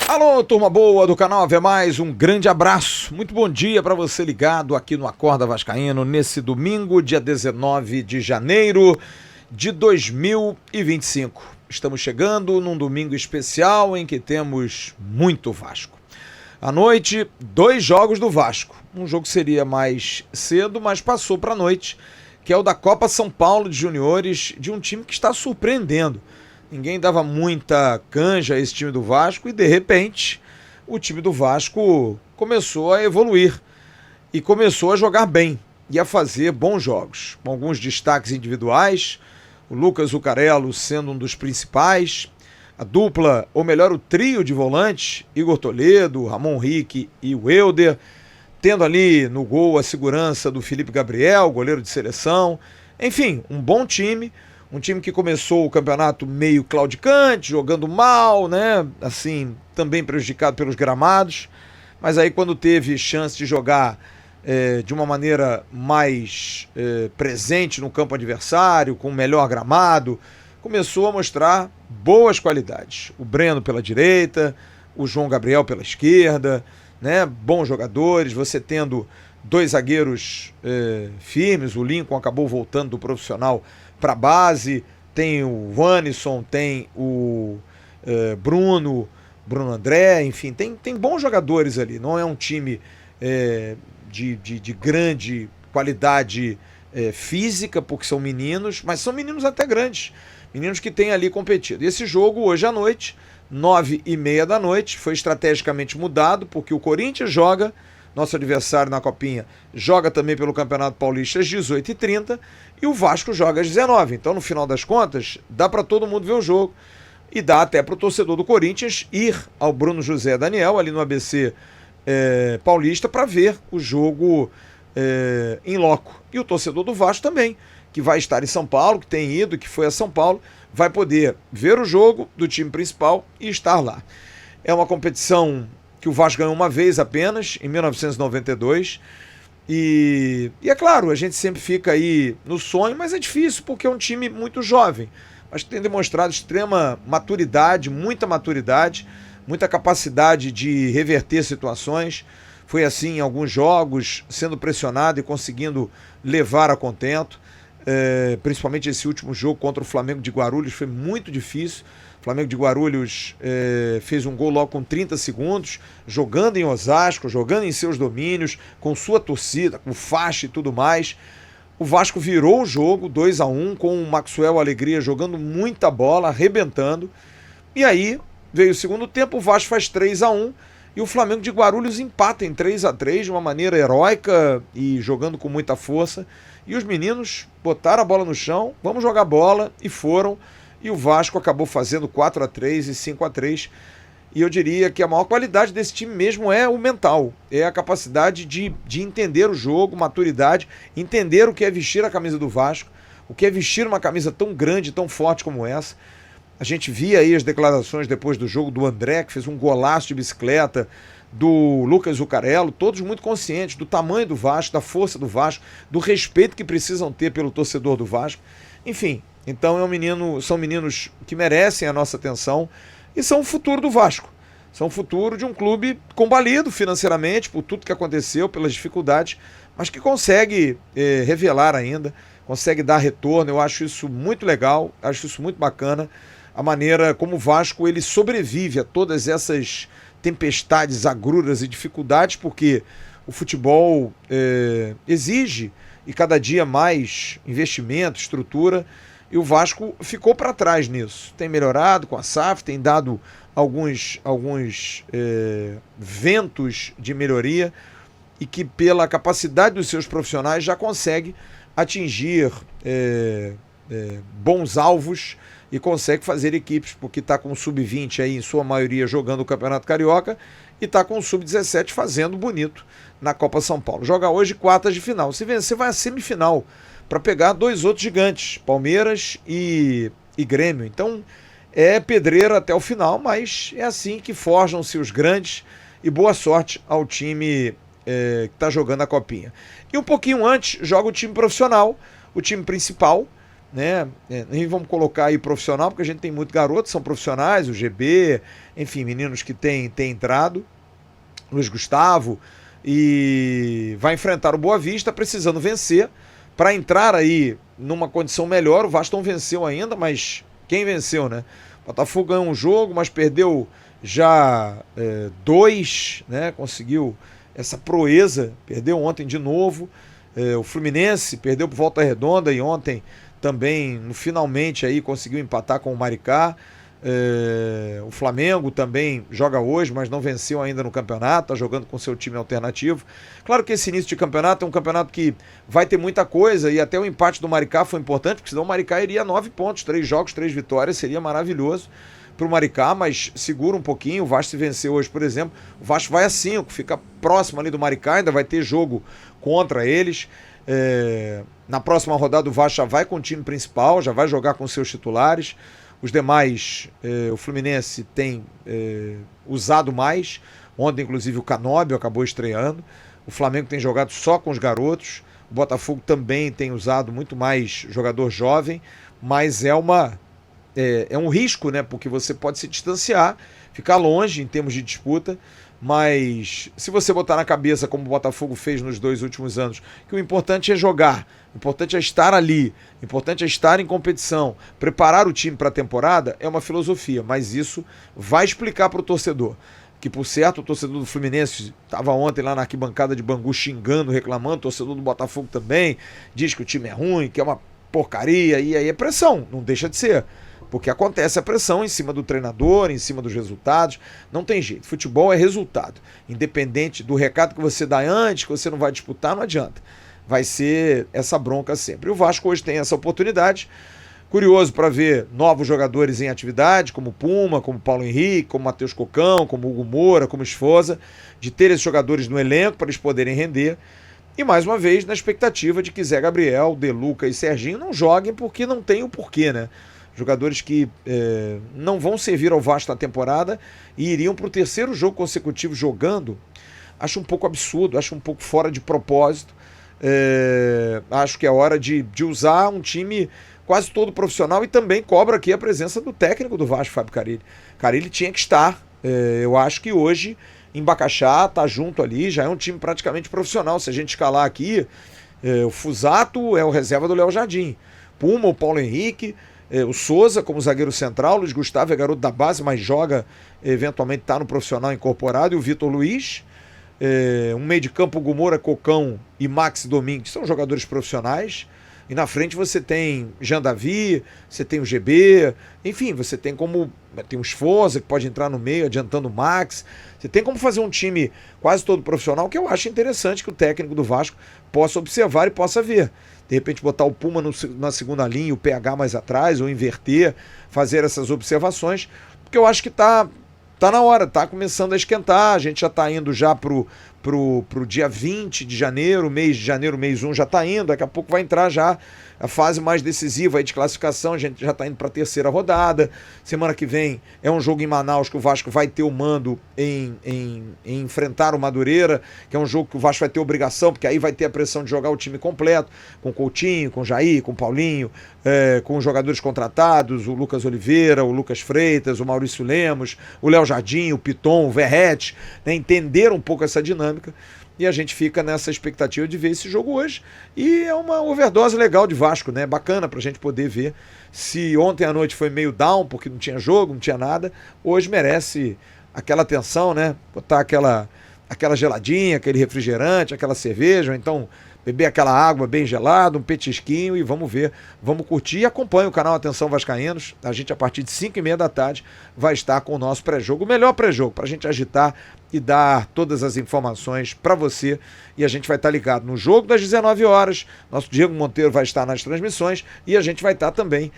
Alô, turma boa do canal Ave Mais, um grande abraço, muito bom dia para você ligado aqui no Acorda Vascaíno nesse domingo, dia 19 de janeiro de 2025. Estamos chegando num domingo especial em que temos muito Vasco. À noite, 2 jogos do Vasco. Um jogo seria mais cedo, mas passou para a noite, que é o da Copa São Paulo de Juniores, de um time que está surpreendendo. Ninguém dava muita canja a esse time do Vasco e, de repente, o time do Vasco começou a evoluir e começou a jogar bem e a fazer bons jogos. Com alguns destaques individuais, o Lucas Zuccarello sendo um dos principais, a dupla, ou melhor, o trio de volantes, Igor Toledo, Ramon Rique e o Helder, tendo ali no gol a segurança do Felipe Gabriel, goleiro de seleção. Enfim, um bom time. Um time que começou o campeonato meio claudicante, jogando mal, né? Assim, também prejudicado pelos gramados. Mas aí quando teve chance de jogar de uma maneira mais presente no campo adversário, com melhor gramado, começou a mostrar boas qualidades. O Breno pela direita, o João Gabriel pela esquerda, né? Bons jogadores, você tendo 2 zagueiros firmes, o Lincoln acabou voltando do profissional para a base, tem o Wannisson, tem o Bruno André, enfim, tem bons jogadores ali, não é um time de grande qualidade física, porque são meninos, mas são meninos até grandes, meninos que têm ali competido. E esse jogo, hoje à noite, 9h30 da noite, foi estrategicamente mudado, porque o Corinthians joga, nosso adversário na Copinha, joga também pelo Campeonato Paulista às 18h30 e o Vasco joga às 19h. Então, no final das contas, dá para todo mundo ver o jogo e dá até para o torcedor do Corinthians ir ao Bruno José Daniel, ali no ABC Paulista, para ver o jogo em loco. E o torcedor do Vasco também, que vai estar em São Paulo, que tem ido, que foi a São Paulo, vai poder ver o jogo do time principal e estar lá. É uma competição que o Vasco ganhou uma vez apenas, em 1992, e é claro, a gente sempre fica aí no sonho, mas é difícil porque é um time muito jovem, mas que tem demonstrado extrema maturidade, muita capacidade de reverter situações. Foi assim em alguns jogos, sendo pressionado e conseguindo levar a contento, principalmente esse último jogo contra o Flamengo de Guarulhos, foi muito difícil. O Flamengo de Guarulhos fez um gol logo com 30 segundos, jogando em Osasco, jogando em seus domínios, com sua torcida, com faixa e tudo mais. O Vasco virou o jogo 2-1, com o Maxwell Alegria jogando muita bola, arrebentando. E aí veio o segundo tempo, o Vasco faz 3-1 e o Flamengo de Guarulhos empata em 3-3 de uma maneira heróica e jogando com muita força. E os meninos botaram a bola no chão, vamos jogar bola, e foram. E o Vasco acabou fazendo 4-3 e 5-3. E eu diria que a maior qualidade desse time mesmo é o mental. É a capacidade de entender o jogo, maturidade, entender o que é vestir a camisa do Vasco, o que é vestir uma camisa tão grande, tão forte como essa. A gente via aí as declarações depois do jogo do André, que fez um golaço de bicicleta, do Lucas Zuccarello, todos muito conscientes do tamanho do Vasco, da força do Vasco, do respeito que precisam ter pelo torcedor do Vasco. Enfim, então são meninos que merecem a nossa atenção e são o futuro do Vasco. São o futuro de um clube combalido financeiramente por tudo que aconteceu, pelas dificuldades, mas que consegue revelar ainda, consegue dar retorno. Eu acho isso muito legal, acho isso muito bacana, a maneira como o Vasco ele sobrevive a todas essas tempestades, agruras e dificuldades, porque o futebol exige e cada dia mais investimento, estrutura, e o Vasco ficou para trás nisso. Tem melhorado com a SAF, tem dado alguns ventos de melhoria e que pela capacidade dos seus profissionais já consegue atingir bons alvos e consegue fazer equipes, porque está com o Sub-20 aí, em sua maioria, jogando o Campeonato Carioca e está com o Sub-17 fazendo bonito na Copa São Paulo. Joga hoje quartas de final. Se vencer, vai à semifinal para pegar 2 outros gigantes, Palmeiras e Grêmio. Então é pedreira até o final, mas é assim que forjam-se os grandes, e boa sorte ao time que está jogando a Copinha. E um pouquinho antes, joga o time profissional, o time principal, né? Nem vamos colocar aí profissional, porque a gente tem muito garoto, são profissionais, o GB, enfim, meninos que têm entrado, Luiz Gustavo, e vai enfrentar o Boa Vista precisando vencer para entrar aí numa condição melhor. O Vasco não venceu ainda, mas quem venceu, né? O Botafogo ganhou um jogo, mas perdeu já 2, né? Conseguiu essa proeza, perdeu ontem de novo. O Fluminense perdeu por Volta Redonda e ontem também, finalmente, aí conseguiu empatar com o Maricá. O Flamengo também joga hoje, mas não venceu ainda no campeonato, está jogando com seu time alternativo. Claro que esse início de campeonato é um campeonato que vai ter muita coisa, e até o empate do Maricá foi importante, porque senão o Maricá iria a 9 pontos, 3 jogos, 3 vitórias, seria maravilhoso para o Maricá, mas segura um pouquinho. O Vasco, se vencer hoje, por exemplo, o Vasco vai a 5, fica próximo ali do Maricá, ainda vai ter jogo contra eles. Na próxima rodada o Vasco já vai com o time principal, já vai jogar com seus titulares. Os demais, o Fluminense tem usado mais. Ontem, inclusive, o Canóbio acabou estreando. O Flamengo tem jogado só com os garotos. O Botafogo também tem usado muito mais jogador jovem. Mas é um risco, né? Porque você pode se distanciar, ficar longe em termos de disputa. Mas se você botar na cabeça, como o Botafogo fez nos 2 últimos anos, que o importante é jogar, o importante é estar ali, o importante é estar em competição, preparar o time para a temporada, é uma filosofia, mas isso vai explicar para o torcedor. Que, por certo, o torcedor do Fluminense estava ontem lá na arquibancada de Bangu xingando, reclamando, o torcedor do Botafogo também diz que o time é ruim, que é uma porcaria, e aí é pressão, não deixa de ser. Porque acontece a pressão em cima do treinador, em cima dos resultados. Não tem jeito. Futebol é resultado. Independente do recado que você dá antes, que você não vai disputar, não adianta. Vai ser essa bronca sempre. E o Vasco hoje tem essa oportunidade. Curioso para ver novos jogadores em atividade, como Puma, como Paulo Henrique, como Matheus Cocão, como Hugo Moura, como Esfosa, de ter esses jogadores no elenco para eles poderem render. E mais uma vez, na expectativa de que Zé Gabriel, De Luca e Serginho não joguem, porque não tem o porquê, né? Jogadores que não vão servir ao Vasco na temporada e iriam para o 3º jogo consecutivo jogando. Acho um pouco absurdo, acho um pouco fora de propósito. Acho que é hora de usar um time quase todo profissional, e também cobra aqui a presença do técnico do Vasco, Fábio Carille. Carille tinha que estar. Eu acho que hoje em Bacaxá tá junto ali, já é um time praticamente profissional. Se a gente escalar aqui, o Fusato é o reserva do Léo Jardim, Puma, o Paulo Henrique, o Souza como zagueiro central, Luiz Gustavo é garoto da base, mas joga, eventualmente está no profissional incorporado, e o Vitor Luiz, um meio de campo, Gumora, Cocão e Max Domingues, são jogadores profissionais. E na frente você tem Jean Davi, você tem o GB, enfim, você tem o Esforza, que pode entrar no meio, adiantando o Max. Você tem como fazer um time quase todo profissional, que eu acho interessante que o técnico do Vasco possa observar e possa ver. De repente botar o Puma na segunda linha, o PH mais atrás, ou inverter, fazer essas observações, porque eu acho que tá na hora, tá começando a esquentar. A gente já tá indo já pro dia 20 de janeiro, mês de janeiro, mês 1 já tá indo, daqui a pouco vai entrar já a fase mais decisiva aí de classificação, a gente já está indo para a 3ª rodada. Semana que vem é um jogo em Manaus que o Vasco vai ter o mando em enfrentar o Madureira, que é um jogo que o Vasco vai ter obrigação, porque aí vai ter a pressão de jogar o time completo, com Coutinho, com Jair, com Paulinho, com os jogadores contratados, o Lucas Oliveira, o Lucas Freitas, o Maurício Lemos, o Léo Jardim, o Piton, o Verrete, né, entender um pouco essa dinâmica. E a gente fica nessa expectativa de ver esse jogo hoje. E é uma overdose legal de Vasco, né? Bacana pra gente poder ver. Se ontem à noite foi meio down, porque não tinha jogo, não tinha nada, hoje merece aquela atenção, né? Botar aquela geladinha, aquele refrigerante, aquela cerveja, ou então beber aquela água bem gelada, um petisquinho, e vamos ver, vamos curtir. E acompanhe o canal Atenção Vascaínos. A gente, a partir de 5h30 da tarde, vai estar com o nosso pré-jogo, o melhor pré-jogo, pra gente agitar e dar todas as informações para você. E a gente vai estar ligado no jogo das 19 horas. Nosso Diego Monteiro vai estar nas transmissões e a gente vai estar também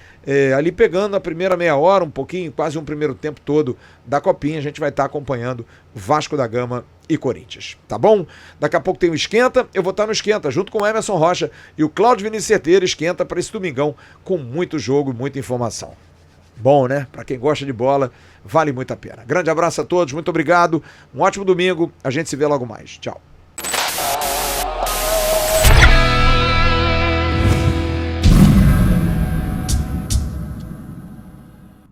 ali pegando a primeira meia hora, um pouquinho, quase um primeiro tempo todo da Copinha. A gente vai estar acompanhando Vasco da Gama e Corinthians, tá bom? Daqui a pouco tem o Esquenta, eu vou estar no Esquenta junto com o Emerson Rocha e o Cláudio Vinícius Certeira. Esquenta para esse domingão com muito jogo e muita informação. Bom, né? Para quem gosta de bola, vale muito a pena. Grande abraço a todos, muito obrigado, um ótimo domingo, a gente se vê logo mais. Tchau.